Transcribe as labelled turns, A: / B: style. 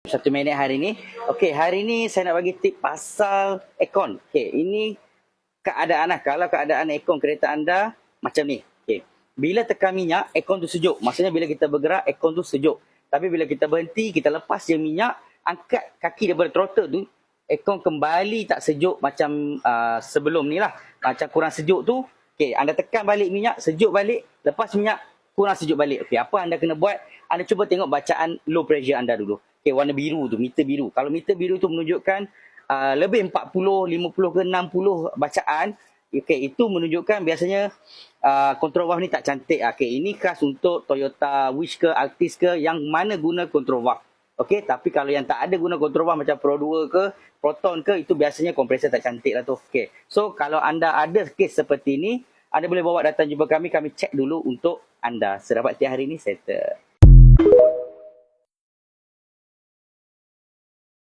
A: 1 minit hari ni. Okey, hari ni saya nak bagi tip pasal aircon. Okey, ini keadaan lah. Kalau keadaan aircon kereta anda macam ni. Okey, bila tekan minyak, aircon tu sejuk. Maksudnya bila kita bergerak, aircon tu sejuk. Tapi bila kita berhenti, kita lepas je minyak, angkat kaki daripada throttle tu, aircon kembali tak sejuk macam sebelum ni lah. Macam kurang sejuk tu. Okey, anda tekan balik minyak, sejuk balik. Lepas minyak, kurang sejuk balik. Okey, apa anda kena buat? Anda cuba tengok bacaan low pressure anda dulu. Okey, warna biru tu, meter biru. Kalau meter biru tu menunjukkan lebih 40, 50 ke 60 bacaan, okey, itu menunjukkan biasanya control valve ni tak cantik. Okey, ini khas untuk Toyota Wish ke Altis ke yang mana guna control valve. Okey, tapi kalau yang tak ada guna control valve macam Pro 2 ke Proton ke, itu biasanya kompresor tak cantik lah tu. Okey, so kalau anda ada kes seperti ni, anda boleh bawa datang jumpa kami cek dulu untuk anda. Serapat tiap hari ni settle.